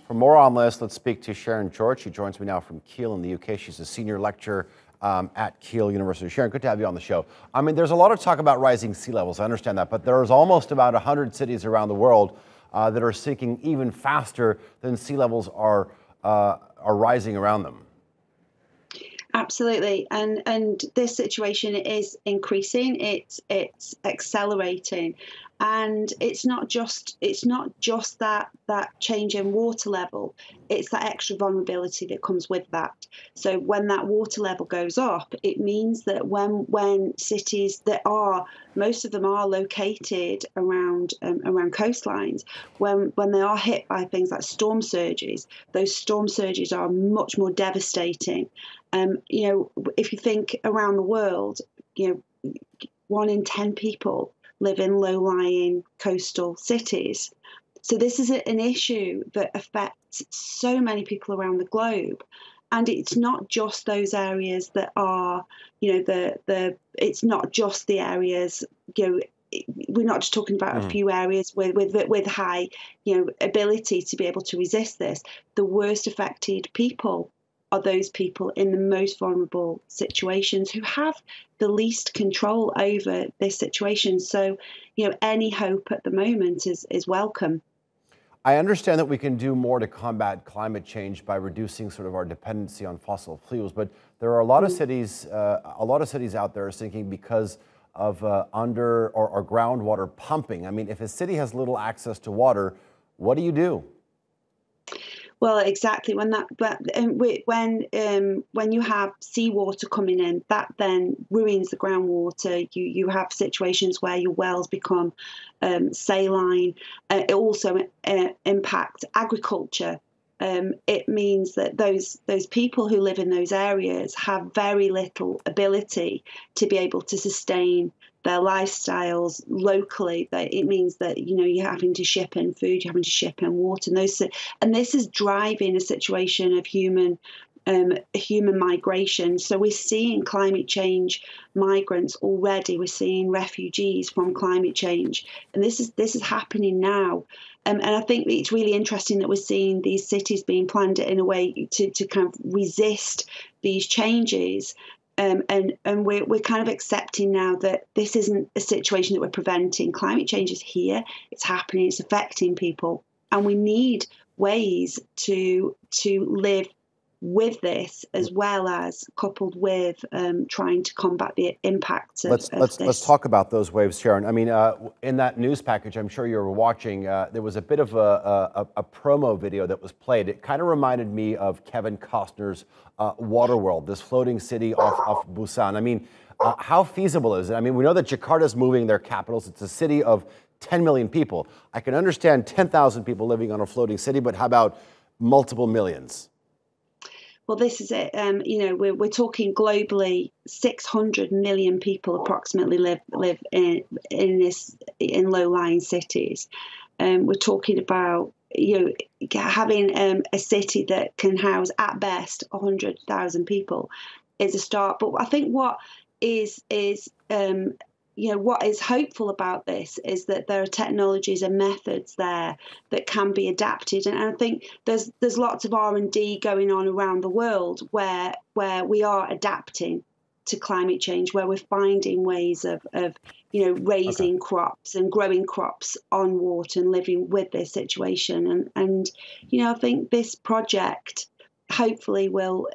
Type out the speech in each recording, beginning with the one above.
For more on this, let's speak to Sharon George. She joins me now from Keele in the UK. She's a senior lecturer at Keele University. Sharon, good to have you on the show. I mean, there's a lot of talk about rising sea levels. I understand that, but there's almost about 100 cities around the world that are sinking even faster than sea levels are rising around them. Absolutely, and this situation is increasing. It's accelerating, and it's not just that change in water level. It's that extra vulnerability that comes with that. So when that water level goes up, it means that when cities that are, most of them are located around coastlines, when they are hit by things like storm surges, those storm surges are much more devastating. If you think around the world, 1 in 10 people live in low-lying coastal cities. So this is an issue that affects so many people around the globe. And it's not just those areas that are, it's not just the areas, we're not just talking about a few areas with high, ability to be able to resist this. The worst affected people are those people in the most vulnerable situations who have the least control over this situation. So, any hope at the moment is welcome. I understand that we can do more to combat climate change by reducing sort of our dependency on fossil fuels, but there are a lot of cities, out there sinking because of under or groundwater pumping. I mean, if a city has little access to water, what do you do? Well, exactly. When you have seawater coming in, that then ruins the groundwater. You have situations where your wells become saline. It also impacts agriculture. It means that those people who live in those areas have very little ability to be able to sustain their lifestyles locally. It means that you're having to ship in food, you're having to ship in water, and this is driving a situation of human migration. So we're seeing climate change migrants already. We're seeing refugees from climate change, and this is happening now. And I think it's really interesting that we're seeing these cities being planned in a way to kind of resist these changes. And we're kind of accepting now that this isn't a situation that we're preventing. Climate change is here, it's happening, it's affecting people, and we need ways to live with this, as well as coupled with trying to combat the impacts of this. Let's talk about those waves, Sharon. I mean, in that news package, I'm sure you were watching, there was a bit of a promo video that was played. It kind of reminded me of Kevin Costner's Waterworld, this floating city off Busan. I mean, how feasible is it? I mean, we know that Jakarta's moving their capitals. It's a city of 10 million people. I can understand 10,000 people living on a floating city, but how about multiple millions? Well, this is it. We're talking globally. 600 million people approximately live in low-lying cities. We're talking about having a city that can house at best 100,000 people is a start. But I think what is hopeful about this is that there are technologies and methods there that can be adapted, and I think there's lots of R&D going on around the world where we are adapting to climate change, where we're finding ways of raising crops and growing crops on water and living with this situation, and I think this project hopefully will,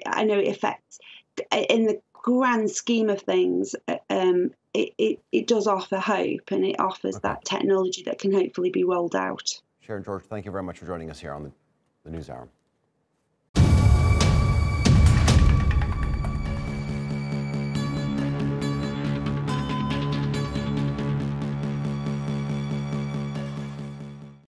I know it affects in the grand scheme of things. It does offer hope, and it offers that technology that can hopefully be rolled out. Sharon George, thank you very much for joining us here on the NewsHour.